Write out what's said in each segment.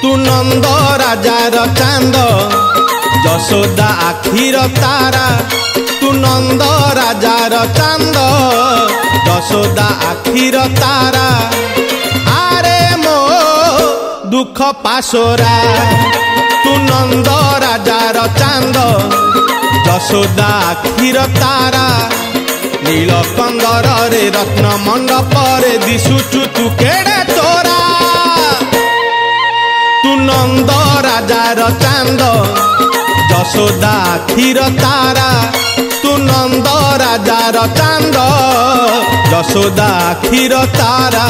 तू नंद राजार चांद यशोदा आखिर तारा तू नंद राजार चांद यशोदा आखिर तारा आरे मो दुख पाशोरा तू नंद राजार चांद यशोदा आखिर तारा नीलकंदर रे रत्न मंडप रे दिशुचु तू केड़े तोरा तू नंद राजार चांद यशोदा आखिर तारा तू नंद राजार चांद यशोदा आखिर तारा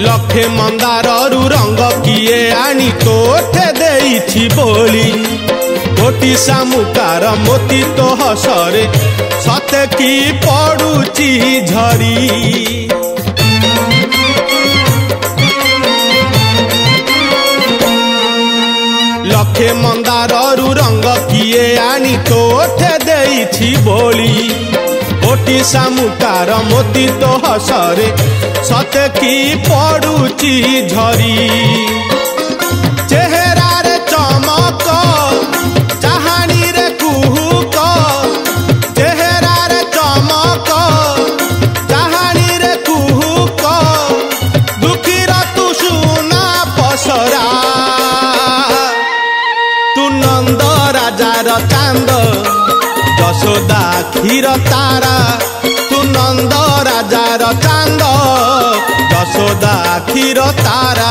लखे मंदारु रंग किए आनी तोठे देइछि बोली कोटी सामुकार मोती तो हसरे सते की पड़ुची झरी लखे मंदारु रंग किए आनी तोठे देइछि बोली कोटी सामुकार मोती तो हसरे सते की पड़ुची झरी चेहरा रे चमक चाहानी रे कुहुक चेहरा रे चमक चाहानी रे कुहुक दुखीर तू सुना पसरा तू नंद राजार चांद यशोदा आखिर तारा तू नंद राजार चांद यशोदा आखिर तारा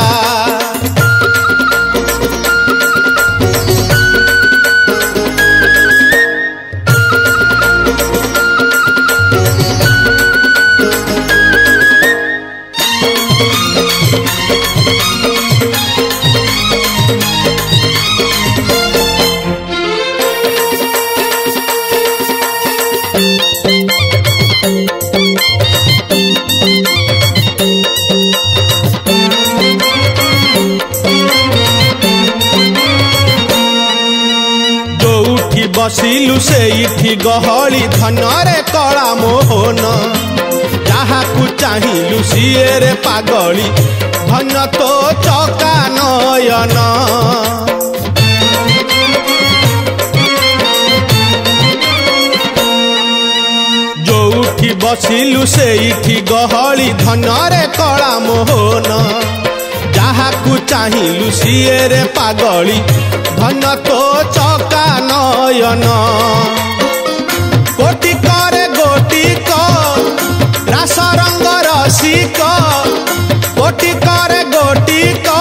बसिलु से गहली धनरे कला मोहन जहाँ को चाहिलु सीए रे पागली धन तो चका नयन जोठी बसिलु से गहली धनरे कला मोहन जहाँ को चाहिलु सीए रे पागली धन तो चका नयन कोटि करे गोटी को रास रंग रसिक कोटि करे गोटी को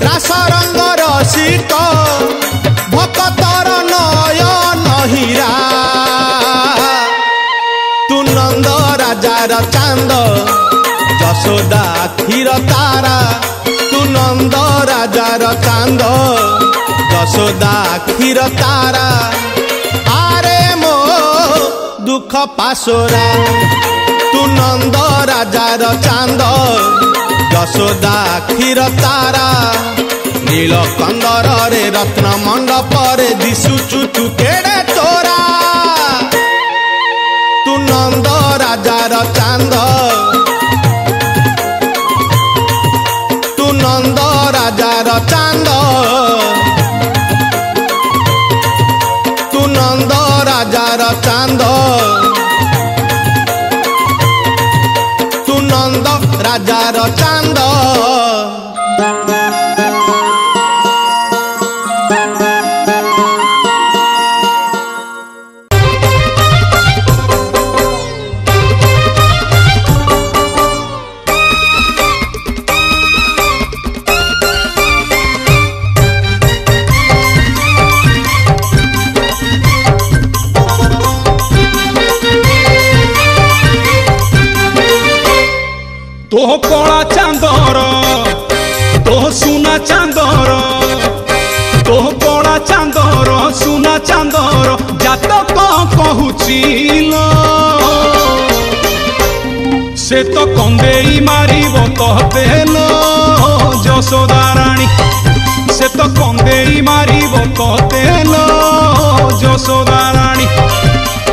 रास रंग रसिक भक्तर नयन हीरा तू नंद राजार चांद यशोदा आखिर तारा तू नंद राजार चांद यशोदा आखिर तारा आरे मो दुख पाशोरा तू नंद राजार चांद यशोदा आखिर तारा नीलकंदर रे रत्न मंडप रे दिशुचु तू केड़े तोरा तू नंद राजार चांद तू नंद राजार चांद तू नंद राजार चांद तू नंद राजार चांद कला चांदर तो सुना चांदर तो कला चांदर सुना चांदर जातक कहूचिल से तो कंदेई मारिब कहतेल यशोदा रानी से तो कंदेई मारिब कहतेल यशोदा रानी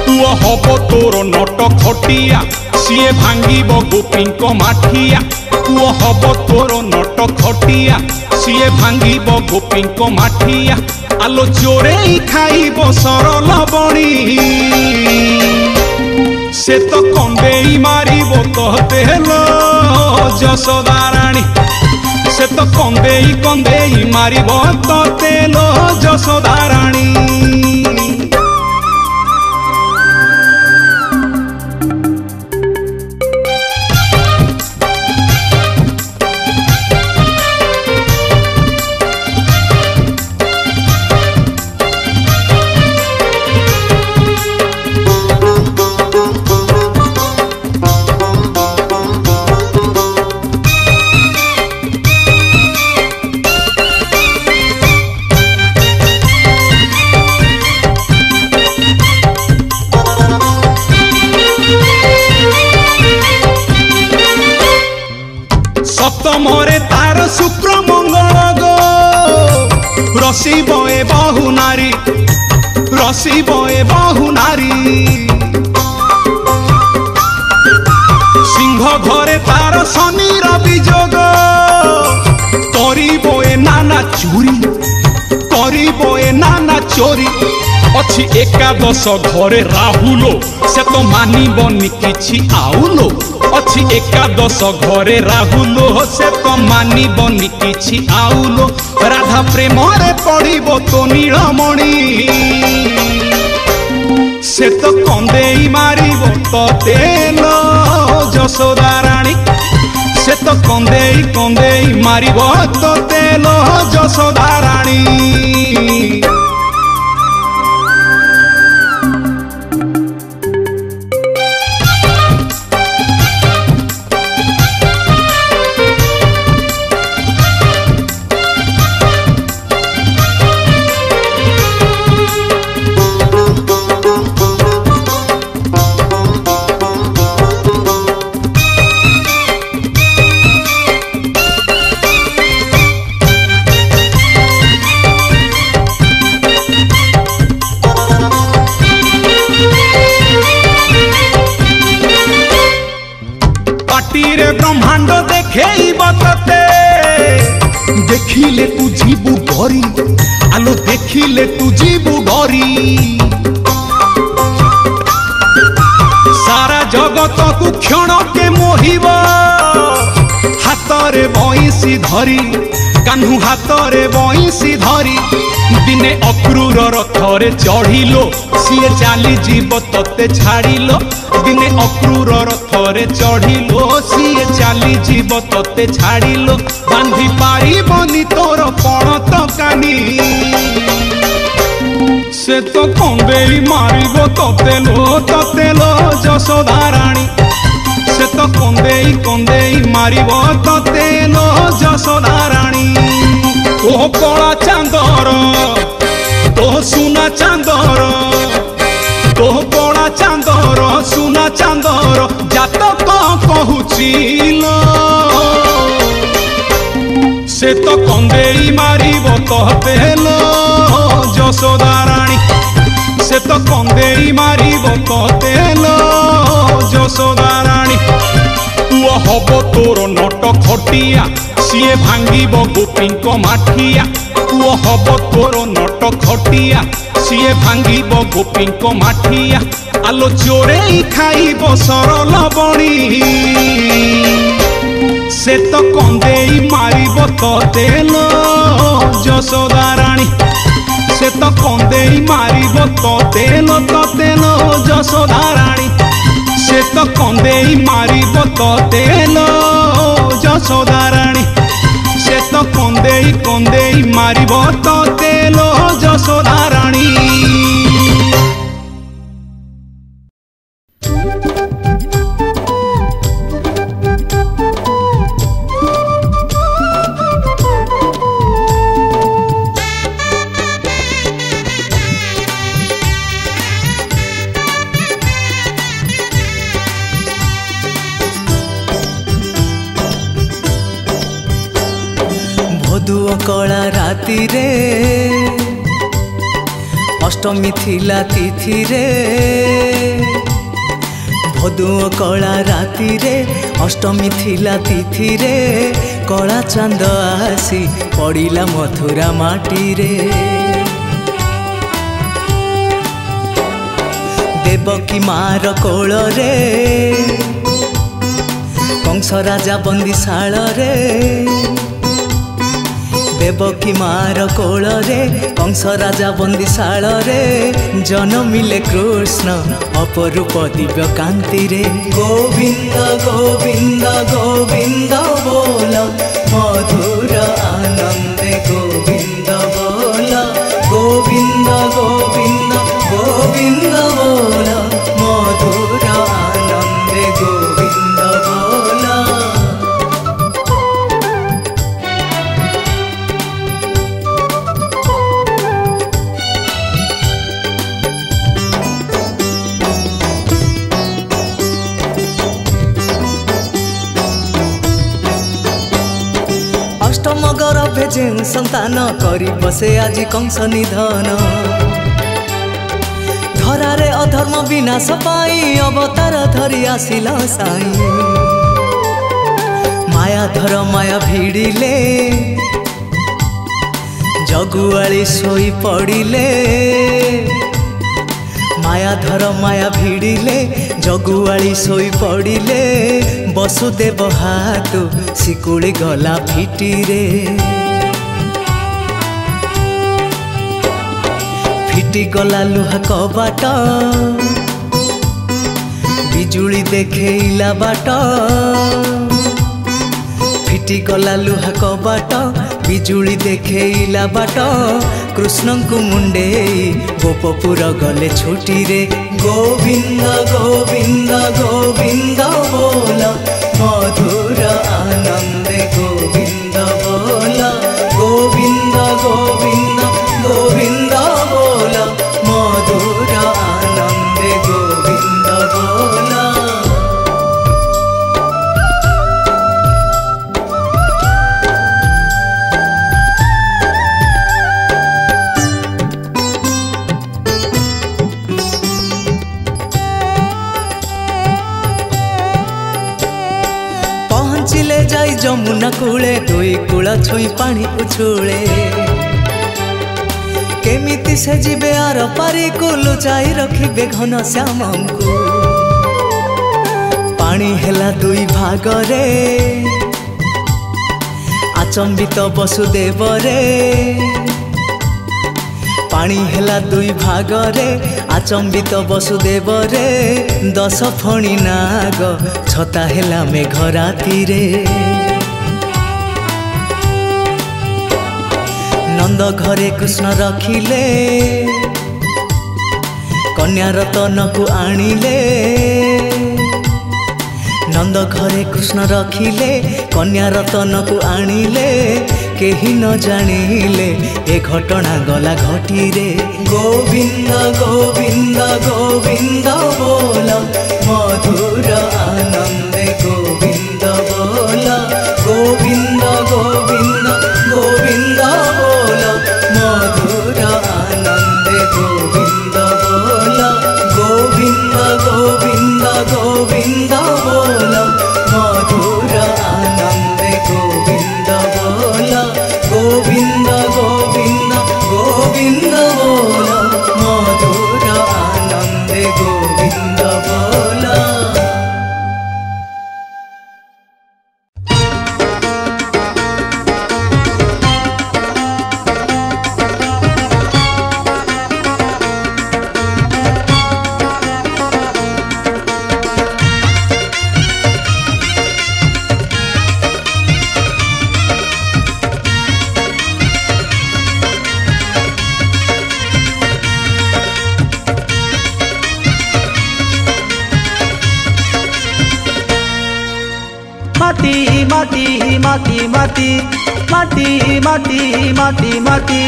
पुओ हब तोर नट खटिया सीए भांगिब गोपी माठिया पुओ हब तोर नट खटिया सीए भांगिब गोपी माठिया आलो चोरे खाइब सरल बणी से तो कंदेई मारिब कहतेल यशोदा रानी से तो कंदेई कंदेई मारिब कहतेल यशोदा रानी। सप्तमरे तार शुक्र मंगल गो रसी बए बहु नारी रसी बए बहु नारी सिंह घरे तार शनि रवि जोग करी बए नाना चोरी करी बए नाना चोरी अच्छी एकादश घरे राहुलो से तो मानिबनी किछि आउलो अच्छी एकादश घरे राहुलो से तो मानिबनी किछि आउलो राधा प्रेम रे पड़िबो तो नीलमणि से तो कंदेई मारिबो तो तेल यशोदा रानी से तो कंदेई कंदेई मारिबो तो तेल यशोदा रानी। ब्रह्मांड देखे बतते देखिले तू जीबू गरी आलो देखिले तू जीबू गरी सारा जगत को क्षण के मोहिब हाथ रे बईसी धरी कान्हू हाथ रे बईसी धरी दिने अक्रूर रथरे चढ़िलो सीए चाली जीव तते छाड़िलो दिने अक्रूर रथरे चढ़िलो सीए चाली जीव तते छाड़िलो बांधी पारिबनी तोर पणत कानी से तो कंदेई मारिबो ततेलो यशोदा रानी से तो कंदेई कंदेई मारिबो ततेलो यशोदा रानी। ओ कला चांदर तो सुना चांदर तो कला चांदर सुना चांदर जातक कहूचिल से तो कंदेई मारिब कहतेल यशोदा रानी से तो कंदेई मारिब कहतेल यशोदा रानी पुओ हब तोर नट खटिया सीए भांगिब गोपी माठिया पुओ हब तोर नट खटिया सीए भांगिब गोपी माठिया आलो चोरे खाइब सरल बणी से तो कंदेई मारिब ततेल यशोदा रानी से तो कंदेई मारिब ततेल यशोदा रानी से तो कंदेई मारिब ततेल यशोदा रानी से तो कंदेई कंदेई मारिब ततेल यशोदा रानी। कला राति रे अष्टमी थिला तिथि रे भदुओ कला राति रे अष्टमी थिला तिथि रे कला चांद आसी पड़िला मथुरा माटी रे देवकी मार कोल रे कंस राजा बंदीशाल रे देवकी मार कोल रे कंस राजा बंदीशाल रे जन्मिले कृष्ण अपरूप दिव्य कांति रे गोविंद गोविंद गोविंद बोल मधुर आनंदे गोविंद बोल गोविंद गोविंद गोविंद बोल मधुर आनंदे गोविंद बोल। अष्टम गर्भे जे संतान करी बसे आज कंस निधन धरारे अधर्म विनाश पाई अवतार धरी आसिला साई माया धर माया भिड़िले जगुआली सोई पड़िले माया धर माया भिड़िले जगुआली सोई पड़िले वसुदेव हाथ शिकुड़ी गला फिटी रे फिटी गला लुहा कबाट बिजुली देखैला बाट फिटी गला लुहा कबाट बिजुली देखैला बाट कृष्ण को मुंडे गोपपुर गले छुटी रे गोविंद गोविंद गोविंद बोल मधुर आनंदे गोविंद बोल गोविंद गोविंद गोविंद बोल मधुर आनंदे गोविंद बोल। पहुँचिले जाई जमुना कूले दुई कूल छुई पानी उछुले केमिति से जीवे आर पारी को लुचाई रखिबे घन श्याम को पानी हेला दुई भाग रे आचंबित वसुदेव रे पानी हेला दुई भाग रे आचंबित वसुदेव रे 10 फणी नाग छता हेला मेघ राति रे नंद घरे कृष्ण रखिले कन्या रतन को आनिले नंद घरे कृष्ण रखिले कन्या रतन को आनिले केही न जानिले ए घटना गला घटी रे गोविंद गोविंद गोविंद बोल मधुर आनंदे गोविंद बोल गोविंद गोविंद गोविंद बोल मधुर आनंदे गोविंद बोल गोविंद गोविंद गोविंद बोल मधुर आनंदे गोविंद बोल गोविंद गोविंद गोविंद बोल मधुर आनंदे गोविंद बोल। माटी माटी माटी माटी माटी माटी माटी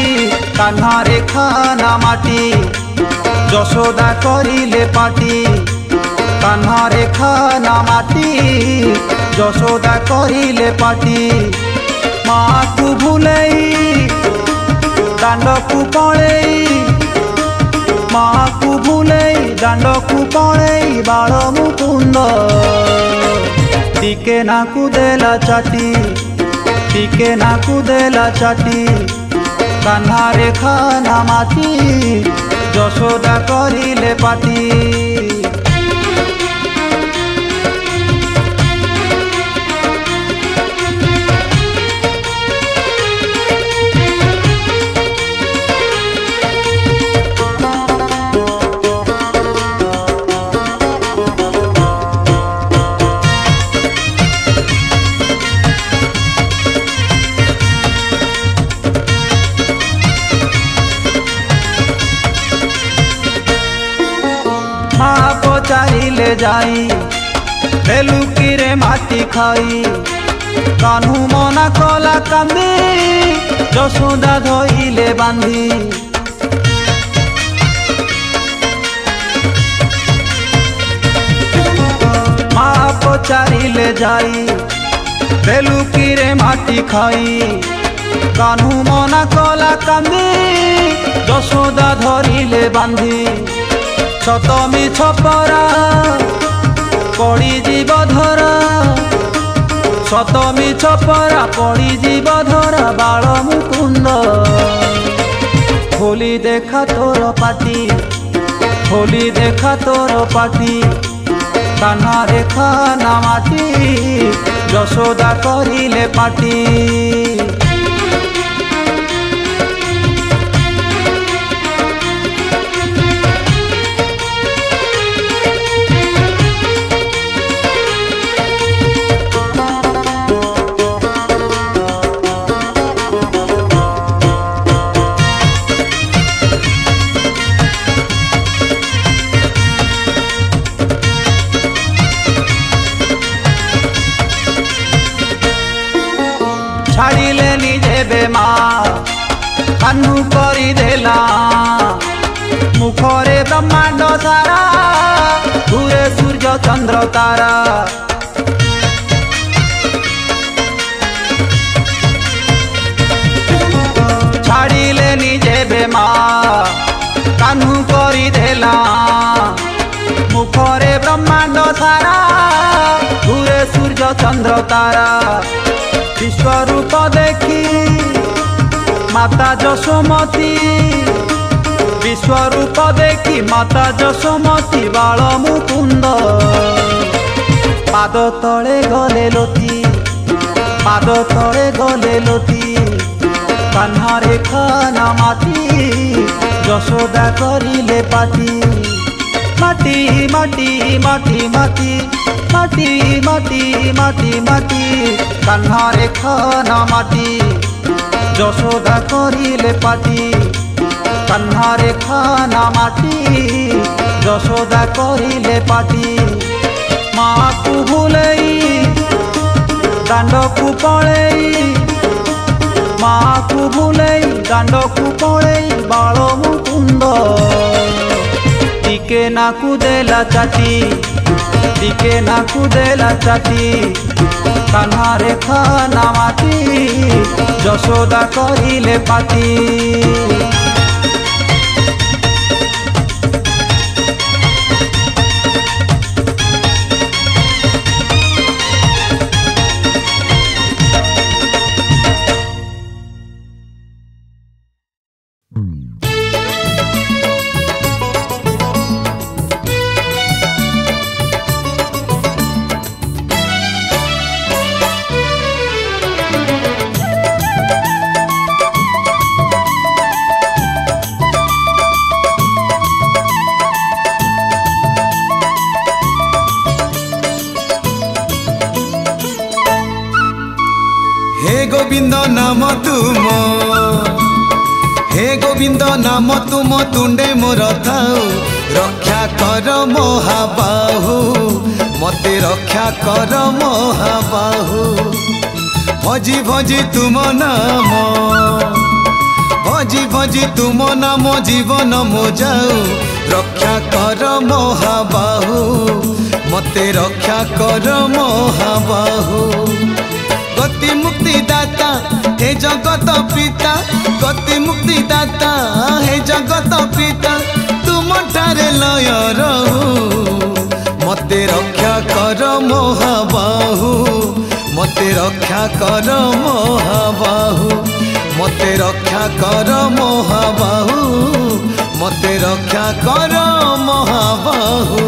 कान्हा रेखा ना माटी যশোদা করিলে পাটি কান্না রেখা না মাটি যশোদা করিলে পাটি মাকু ভুলেই दांडकू पळेई माकू भूलेई दांडकू पळेई बाळ मुकुंद टिके नाकू देला चाटी टिके नाकू देला चाटी कान्हा रेखा ना माटी यशोदा करिले पाटी चारिले जाई बेलुकी रे माटी खाई कान्हू मना कला कांदी यशोदा धोइले बांधी माँ पचारिले जाई बेलुकी रे माटी खाई कान्हू मना कला कांदी यशोदा धरिले बांधी सतमी छपरा पड़ी जीव धरा सतमी छपरा पड़ी जीव धरा बाल मुकुंद खोली देखा तोर पाटी खोली देखा तोर पाटी कान्हा रेखा ना माटी यशोदा करिले पाटी छाड़िले निजे बेमा कान्हू करी देला मुखरे ब्रह्मांड सारा घूरे सूर्य चंद्र तारा छाड़िले निजे बेमा कान्हू करी देला मुखरे ब्रह्मांड सारा घूरे सूर्य चंद्र तारा विश्वरूप देखी माता यशोमती विश्वरूप देखी माता यशोमती बाल मुकुंद पाद तले गले लोटी पाद तले गले लोटी कान्हा रेखा ना माटी यशोदा करिले पाटी माटी माटी माटी माटी माटी माटी माटी माटी कान्हा रेखा ना माटी यशोदा करिले पाटी कान्हा रेखा ना माटी यशोदा करिले पाटी माँ को भूलेई दांडकू पळेई माँ को भूलेई दांडकू पळेई बाळ मुकुंद टिके नाकू देला चाटी टिके नाकू देला चाटी कान्हा रेखा ना माटी यशोदा करिले पाटी गोविंद नाम तुम हे गोविंद नाम तुम तुंडे मोर थाऊ रक्षा कर महाबाहु मते रक्षा कर महाबाहु भजी भजी तुम नाम भजी भजी तुम नाम जीवन मो जाऊ रक्षा कर महाबाहु मते रक्षा कर महाबाहु गति मुक्ति दाता हे जगत पिता गति मुक्ति दाता हे जगत पिता तुम ठारे लय रहू मते रक्षा कर महाबाहु मते रक्षा कर महाबाहु मते रक्षा कर महाबाहु मते रक्षा कर महाबाहु।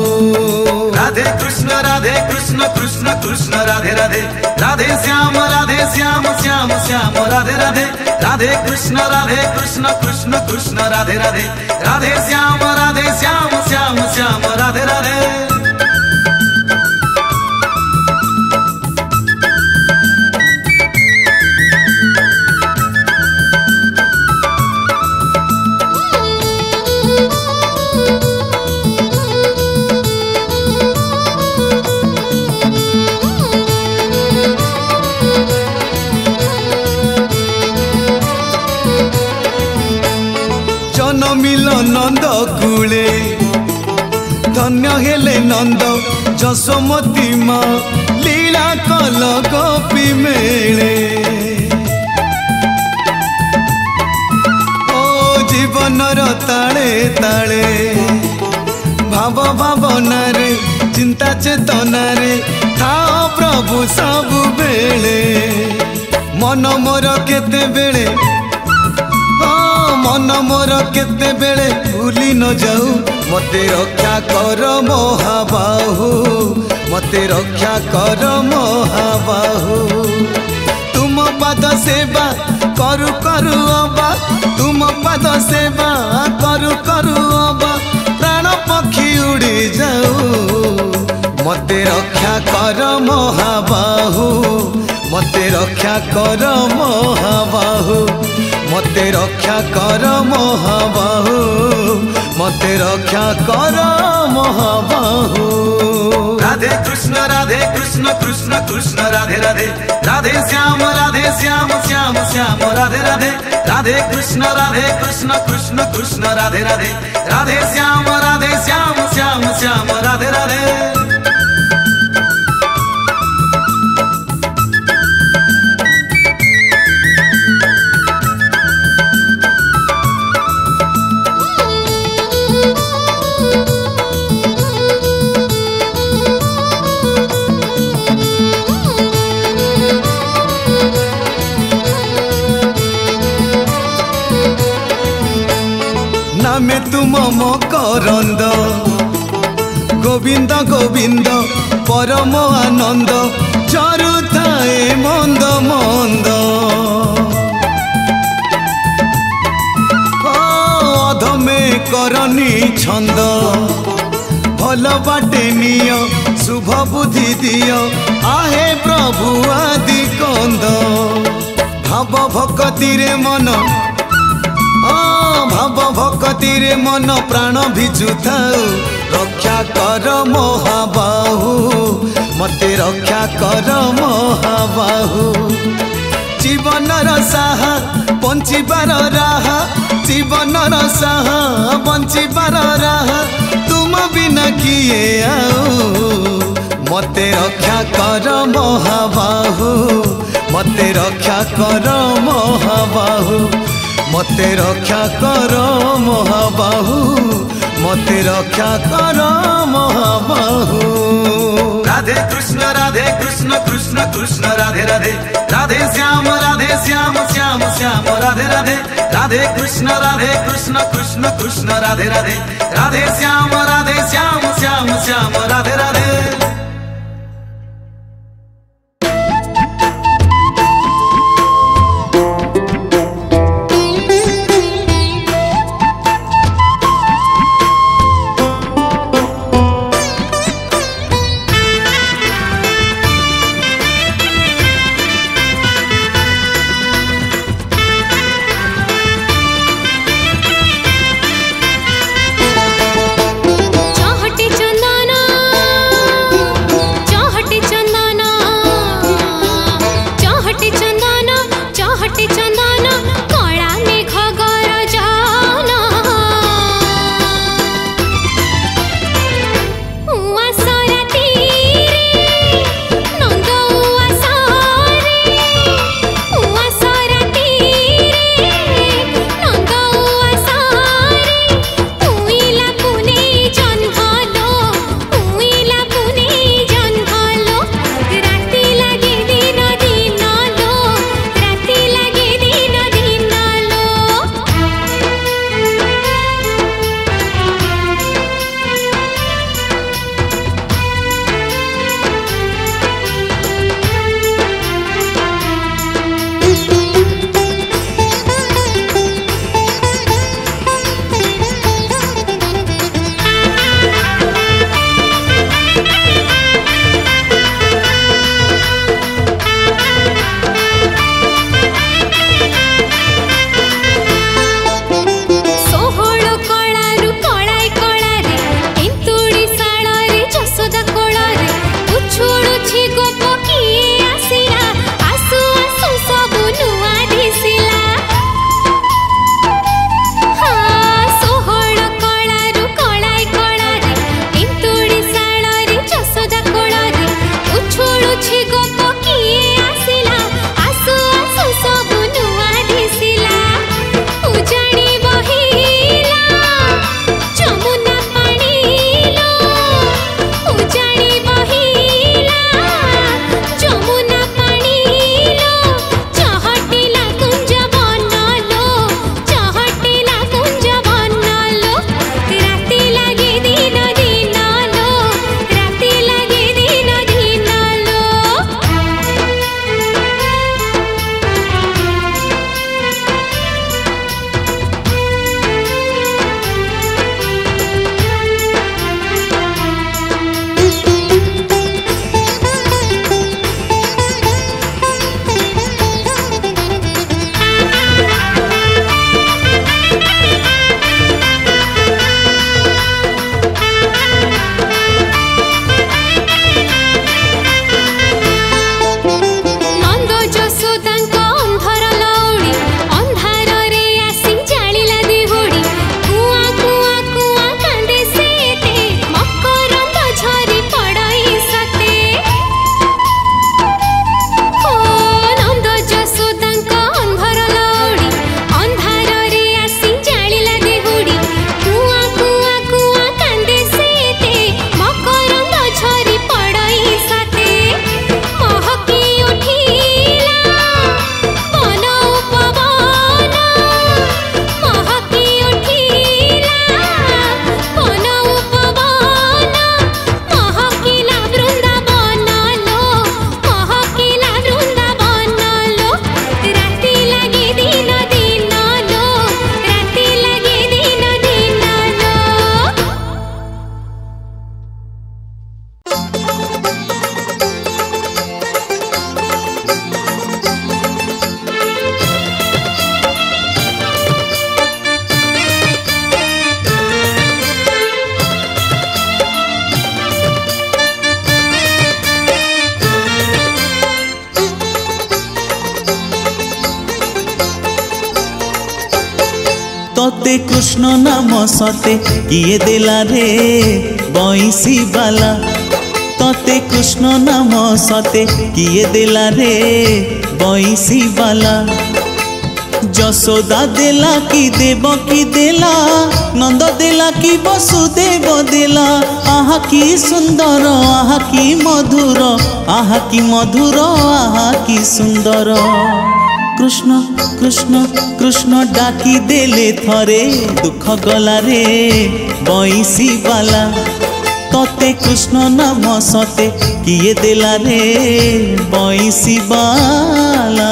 राधे कृष्ण कृष्ण कृष्ण राधे राधे राधे श्याम श्याम श्याम राधे राधे राधे कृष्ण कृष्ण कृष्ण राधे राधे राधे श्याम श्याम श्याम राधे राधे। मिल नंद कूले धन्य हेले नंद जसोमती माँ लीला कल गोपी मेले ओ जीवनर ताले ताले भाव भावना रे चिंता चेतना रे था प्रभु सब बेले मन मोर केते बेले मन मोर केते बेले भूली न जाऊ मते रक्षा कर महाबाहु मते रक्षा कर महाबाहु। तुम पाद सेवा करु करु अबा तुम पाद सेवा करु करु अबा प्राण पक्षी उड़ी जाऊ मते रक्षा कर महाबाहु मते रक्षा कर महाबाहु मते रक्षा कर महाबाहु मते रक्षा कर महाबाहु। राधे कृष्ण कृष्ण कृष्ण राधे राधे राधे श्याम श्याम श्याम राधे राधे राधे कृष्ण कृष्ण कृष्ण राधे राधे राधे श्याम श्याम श्याम राधे राधे। नामे तुम मकरंद गोविंद गोविंद परम आनंद चरु थाए मंद मंद अधमे करनी छंद भल बाटे निय शुभ बुद्धि दिय आहे प्रभु आदि कंद भाव भक्ति रे मन भाव भक्ति रे मन प्राण भिजु थाऊ रक्षा कर महाबाहु मते रक्षा कर महाबाहु। जीवनर साहा बंचिबार राह जीवनर साहा बंचिबार राह तुम बिना किए आऊ मते रक्षा कर महाबाहु मते रक्षा कर महाबाहु मते रक्षा कर महाबाहु मते रक्षा कर महाबाहु। राधे कृष्ण कृष्ण कृष्ण राधे राधे राधे श्याम श्याम श्याम राधे राधे राधे कृष्ण कृष्ण कृष्ण राधे राधे राधे श्याम श्याम श्याम राधे राधे। चहटे चंदना तोते कृष्ण नाम सते किए देला रे बंसी बाला तोते कृष्ण नाम सते किए देला रे बंसी बाला यशोदा देला कि देवकी देला नंद देला कि वसुदेव देला आहा की सुंदर आहा की मधुर आहा की मधुर आहा की सुंदर कृष्ण कृष्ण कृष्ण डाकी देले थरे दुख गला रे बंसी बाला तोते कृष्ण नाम सते किए देला रे बंसी बाला।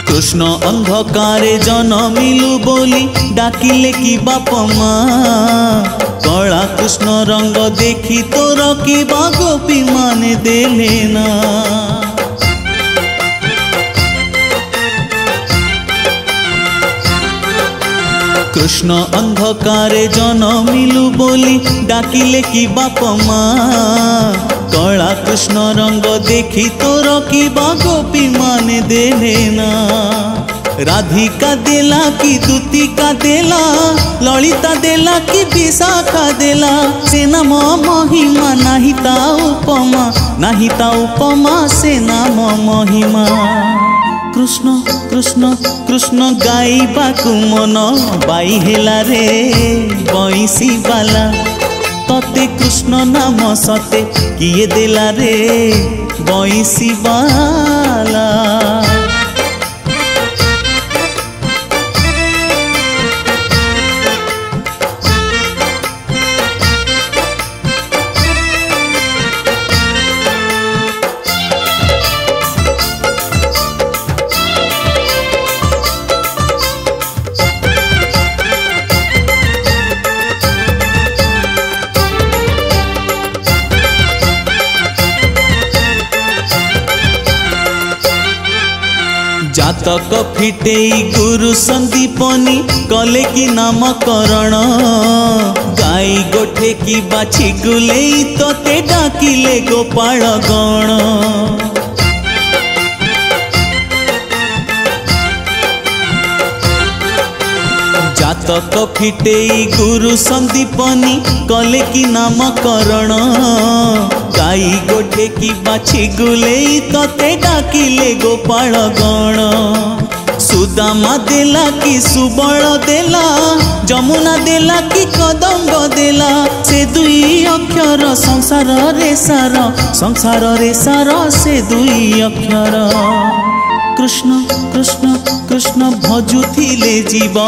कृष्ण अंधकारे जनमिलु बोली डाकिले कि बाप माँ कला कृष्ण रंग देखी तोर कि गोपी माने देले ना कृष्ण अंधकारे जनमिलु बोली डाकिले कि बाप माँ कला कृष्ण रंग देखी तोर कि गोपी माने देले ना राधिका देला कि दूतिका देला ललिता देला कि विशाखा देला से नाम महिमा नाही ता उपमा से नाम महिमा कृष्ण कृष्ण कृष्ण गाइबाकु मन बाई हेला रे बंसी बाला तोते कृष्ण नाम सते किए देला रे बंसी बाला। जातक फिटेई गुरु संदीपनी कले कि नामकरण गाई गोठे की बाछी गुलेई तोते डाकिले गोपाल गण जातक फिटेई गुरु संदीपनी कले कि नामकरण गाई गोठे की बाछी गुलेई तोते डाकिले गोपाल गण सुदामा देला कि सुबल देला जमुना देला कि कदम्ब देला से दुई अक्षर संसार रे सार से दुई अक्षर कृष्ण कृष्ण कृष्ण भजुथिले जीव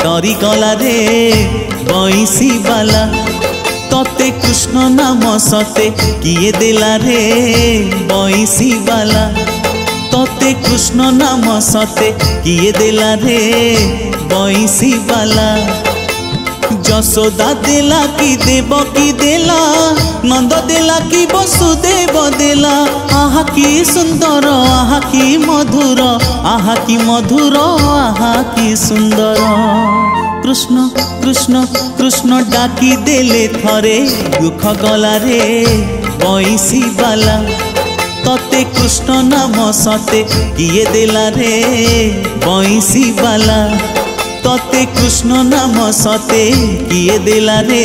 डरी गला रे बंसी बाला तोते कृष्ण नाम सते किए देला रे बंसी बाला तोते कृष्ण नाम सते किए देला रे बंसी बाला यशोदा देला कि देवकी देला नंद देला कि वसुदेव देला आहा की सुंदर आहा की मधुर आहा की मधुर आहा की सुंदर कृष्ण कृष्ण कृष्ण डाकी देले थरे दुख गला रे बंसी बाला तोते कृष्ण नाम सते किए देला रे बंसी बाला तोते कृष्ण नाम सते किए देला रे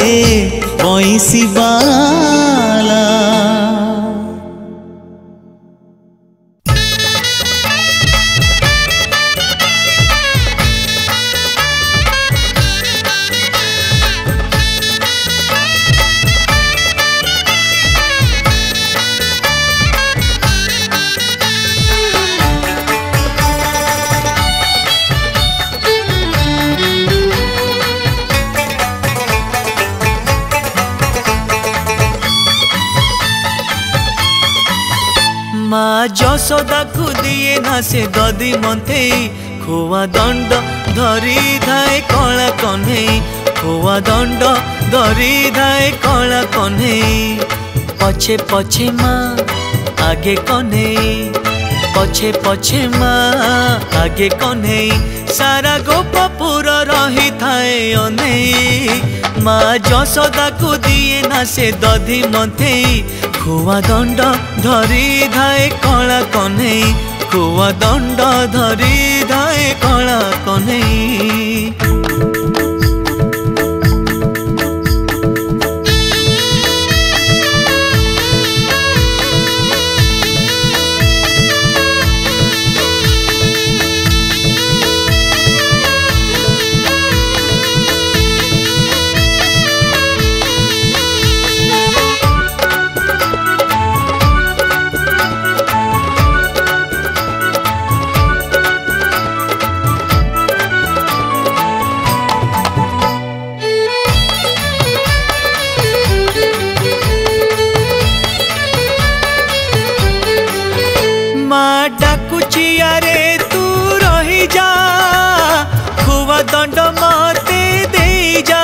बंसी बाला। माँ यशोदा को दिए ना से दधी मंथे खुआ दंड धरी धाए कला कन्हई खुआ दंड धरी धाए कला कन्हई पछे पछे माँ आगे कन्हई पछे पछे माँ आगे कन्हई सारा गोपपुर रही थाए अनेई माँ जशोदा को दिए ना से दधी मथेई खुआ दंड धरी धाए कला कन्हई खुआ दंड धरी धाए कला कन्हई। दंड मते दे जा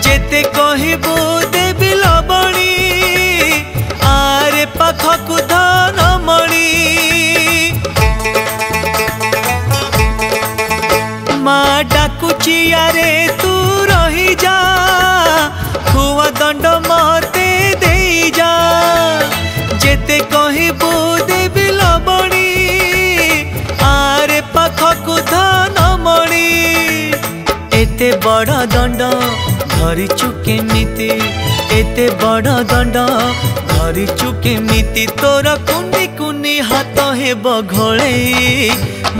जेते कहबू देवी लबणी आरे पाखकु धन मणि माँ डाकुची आरे तू रही जा खुआ दंड मते दे जा जेते कहबू देवी लबणी आरे पाखकु धन मणि एते बड़ दंड धरिचु केमिति एते बड़ दंड धरिचु केमिति तोर कुनी कुनी हाथ हेब घोड़े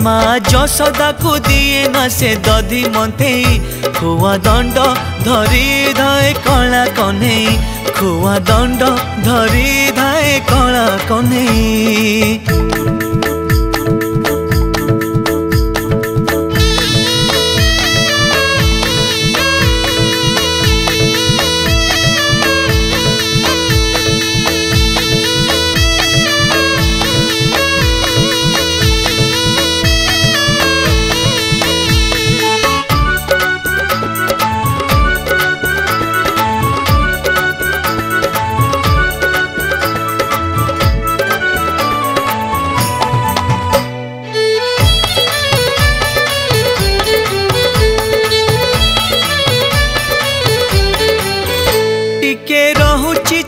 माँ जशोदा को दिए ना से दधी मथेई खुआ दंड धरी धाए कला कन्हई खुआ दंड धरी धाए कला कन्हई।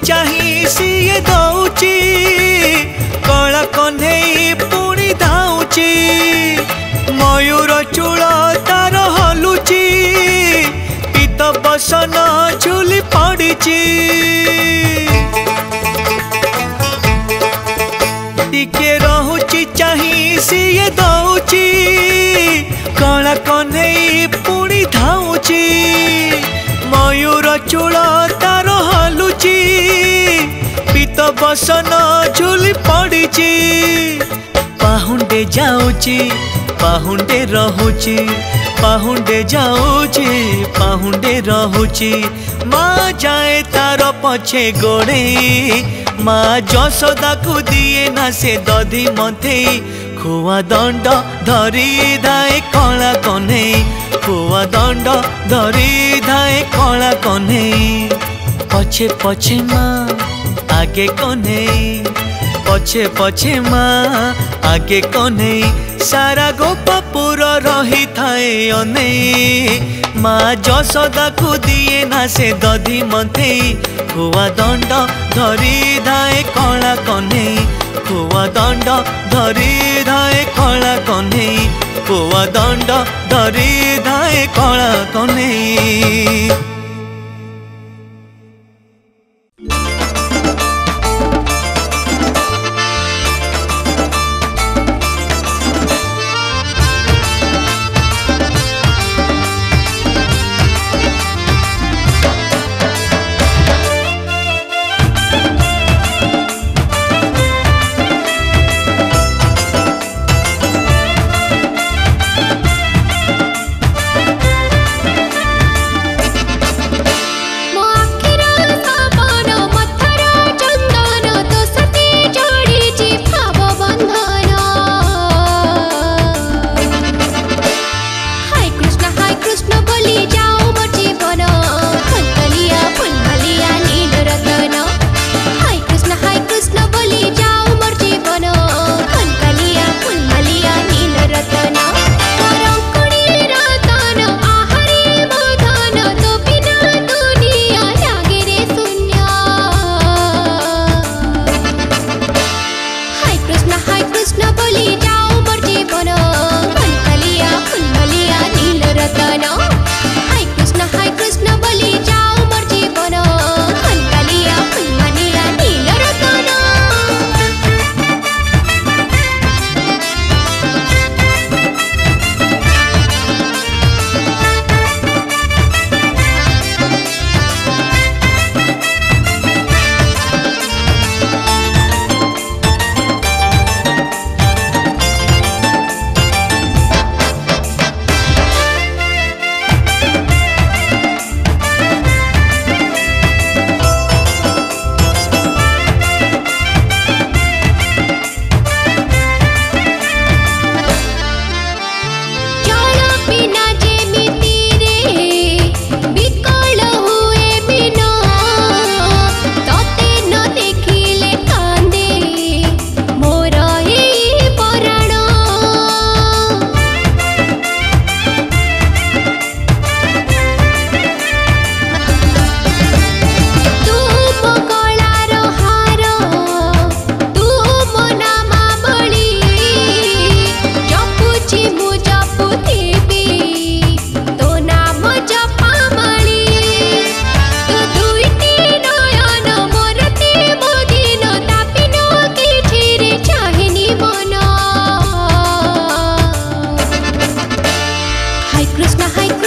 चाही सीए दौची कला कन्हई पुणी धाउची मयूर चूल तार हलुची पीत बसन झुली पड़ीची टिके रहुची चाही सीए दौची कला कन्हई पुणी धाउची मयूर चूल तार हलुची पीत बसन झुली पड़ीची पाहुंडे जाऊची पाहुंडे रहुची पाहुंडे जाऊची पाहुंडे रहुची माँ जाए तार पछे गोड़े माँ जशोदा को दिए ना से दधी मथेई खुआ दंड धरी धाए कला कन्हई खुआ दंड धरी धाए कला कन्हई पछे पछे माँ आगे कन्हई पछे पछे माँ आगे कन्हई सारा गोपपुर रही थाए अनेई माँ जशोदा को दिए ना से दधी मथेई खुआ दंड धरी धाए कला कन्हई खुआ दंड धरी धाए कला कन्हई खुआ दंड धरी धाए कला कन्हई।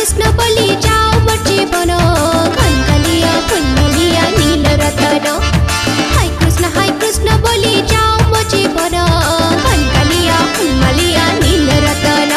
कृष्ण बोली जाओ मोर जीवन कनकलिया फुलमलिया नील रतन हाय कृष्ण बोली जाओ मोर जीवन कनकलिया फुलमलिया नील रतन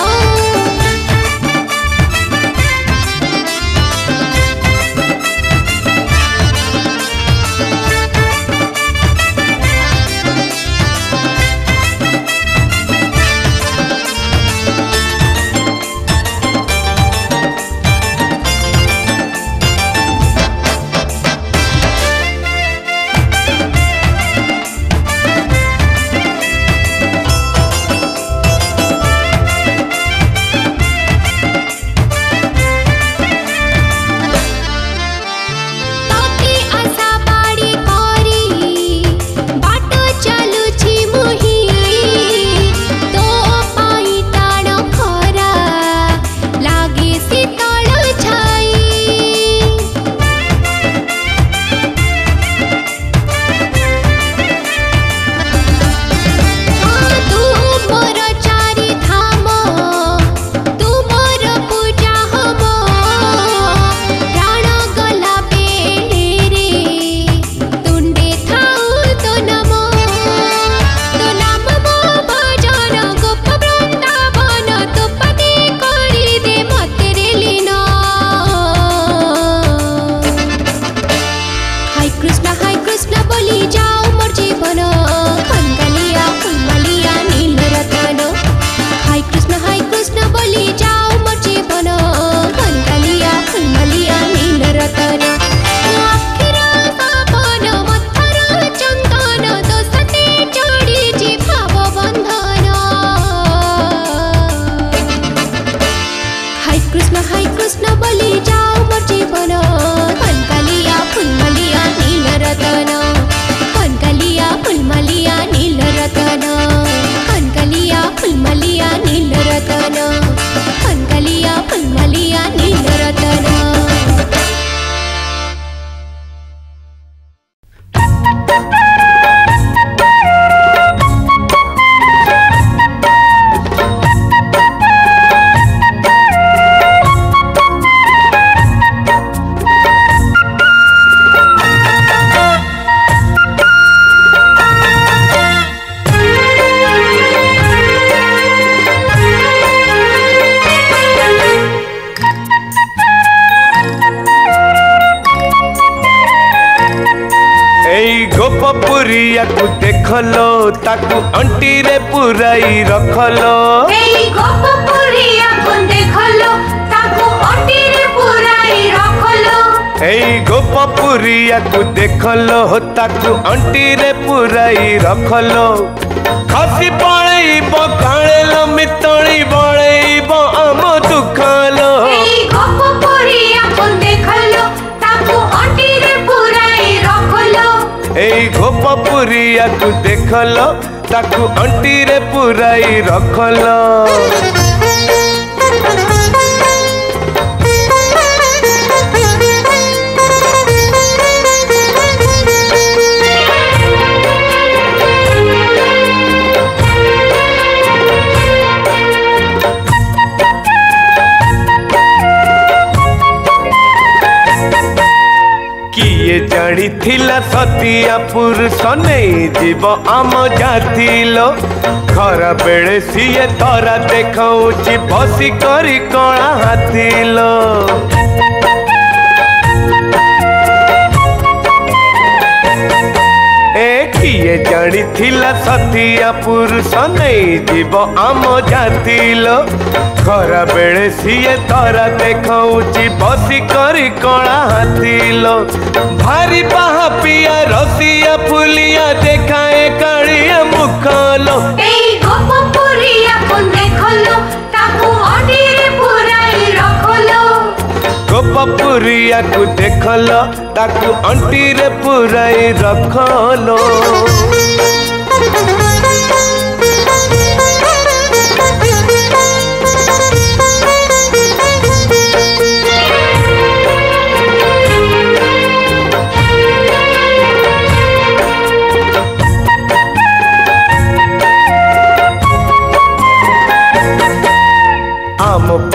गोपपुरिया को देखलो ताकू अंटी रे पुराई रखलो गोपपुरिया को देखलो ताकू अंटी रे पुराई रखलो गोपपुरिया को देखलो ताकू अंटी रे पुराई रखलो खसी पड़ेब काणेलो मितणी बड़ेब आम दुखलो गोपपुरिया को देखलो ताकू अंटी रे पुराई रखलो गोपपुरिया को देखलो ताकू अंटी रे पुराई रखलो जानी थिला सतिया पुरुष नहीं जीव आम जातिलो खरा बेले सीए तरा देखाऊची बसी करी कणा हाथिलो किए जानी थिला सतिया पुरुष नहीं जीव आम जातिलो खरा बेले सीए तरा देखाऊची बसी करी कणा हाथिलो भारी बाहा पिया रसिया फुलिया देखाए कालिया मुखलो गोपपुरिया को देखलो ताकू अंटी रे पुराई रखलो गोपपुरिया को देखलो ताकू अंटी रे पुराई रखलो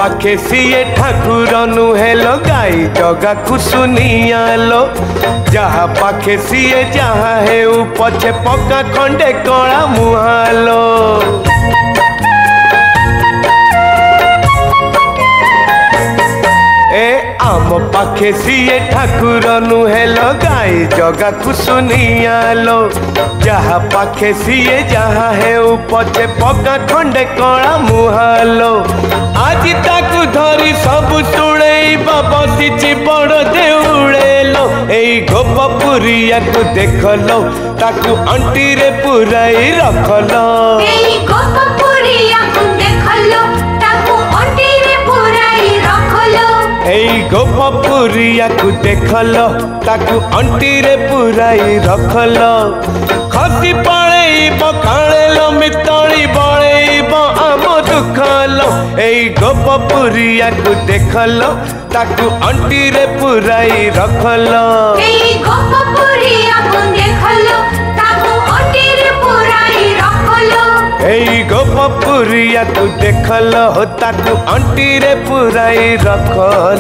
पाखे पाखे सीए ठाकुर नुहे लो गाई जगा कुसुनिया लो जहा पाखे सीए जहा है पछे पका खंडे कला मुहालो ए आम पाखे सीए ठाकुर नुहे लो गाई जगा कुसुनिया लो जहा पाखे सीए जहा है पछे पका खंडे कला मुहालो आज ताकू धरी सब शुणे बसिची बड़ देउड़े लो एई गोपपुरिया को देख लो ताकू अंटी रे पुराई रख लो एई गोपपुरिया को देख लो ताकू अंटी रे पुराई रख लो एई गोपपुरिया को देख लो ताकू अंटी रे पुराई रख लो खसी पड़ेब काणे लो मितली बड़ेब आम दुख लो एई गोपपुरिया को देख लो ताकू अंटी रे पुराई रख लो एई गोपपुरिया को देख लो ताकू अंटी रे पुराई रख लो एई गोपपुरिया को देख लो ताकू अंटी रे पुराई रख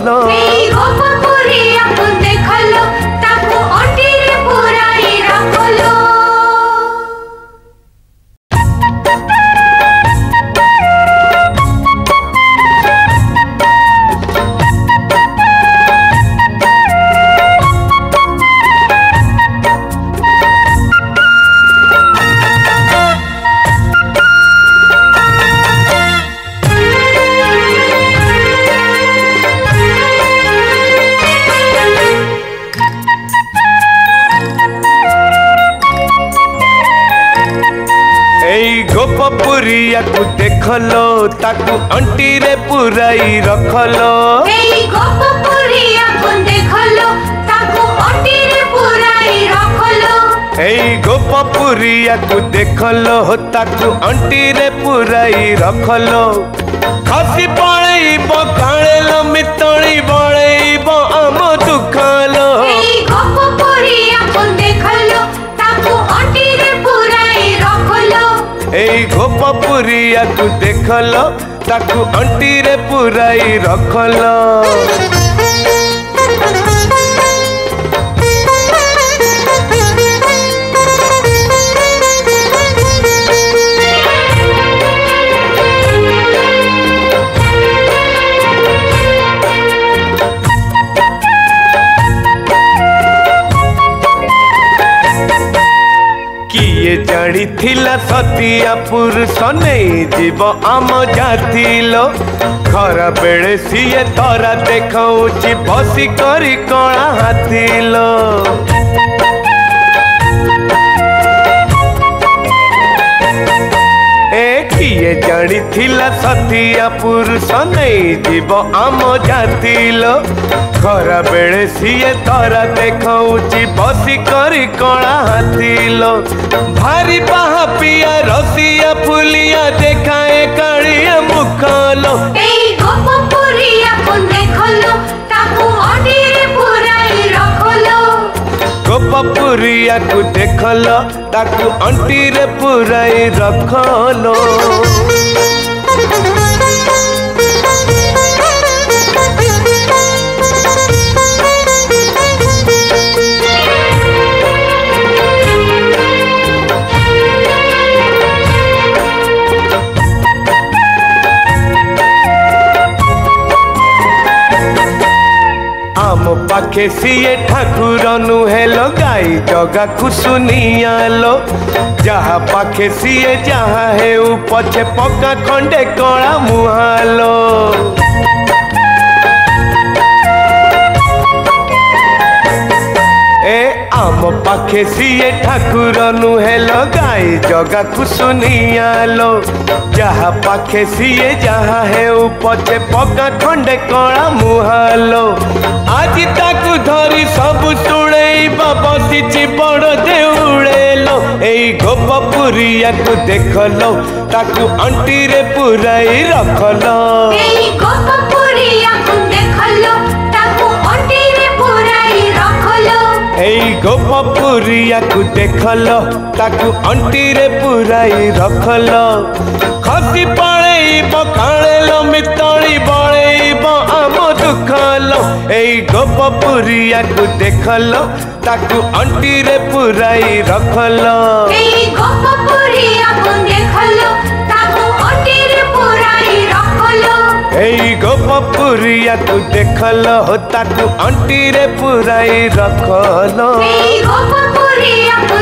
लो एई गोपपुरिया को देख लो ताकू अंटी रे पुराई रख लो गोपपुरिया को देख लो ताकू अंटी रे पुराई रख लो एई गोपपुरिया को देख लो ताकू अंटी रे पुराई रख लो एई गोपपुरिया को देख लो ताकू अंटी रे पुराई रख लो खसी पड़ेब काणे लो मितली बड़ेब आम दुख लो एई गोपपुरिया को देख लो ताकू अंटी रे पुराई रख लो एई गोपपुरिया को देख लो ताकू अंटी रे पुराई रख लो किए जानी थिला सतिया पुरुष नहीं जीव आम जाति लो खरा बेले सीए तरा देखाऊची बसी करी कणा हाथी लो किए जानी थिला सतिया पुरुष नहीं जीव आम जाति लो खरा बेले सीए तरा देखाऊची बसी करी कणा हाथी लो भारी बाहा पिया रसिया फुलिया देखाए कालिया मुख लो एई गोपपुरिया को देख लो ताकू अंटी रे पुराई रख लो गोपपुरिया को देख लो ताकू अंटी रे पुराई रख लो आम पाखे सीए ठाकुर नुहे लो गाई जगा कुसुनिया लो जहा पाखे सीए जहा है पछे पका खंडे कला मुहालो ए आम पाखे सीए ठाकुर नुहे लो गाई जगा कुसुनिया लो जहा पाखे सीए जहा है पछे पका खंडे कला मुहालो आज ताकू धरी सब शुणे बसिची बड़ देउड़े लो एई गोपपुरिया को देख लो ताकू अंटी रे पुराई रख लो एई गोपपुरिया को देख लो ताकू अंटी रे पुराई रख लो एई गोपपुरिया को देख लो ताकू अंटी रे पुराई रख लो खसी पड़ेब काणे लो मितली बड़ेब गोपपुरिया को देखल ताकू अंटी रे पुराई रखल एई गोपपुरिया को देखल ताकू अंटी रे पुराई रखल एई गोपपुरिया को देखल हो ताकू अंटी रे पुराई रखल एई गोपपुरिया को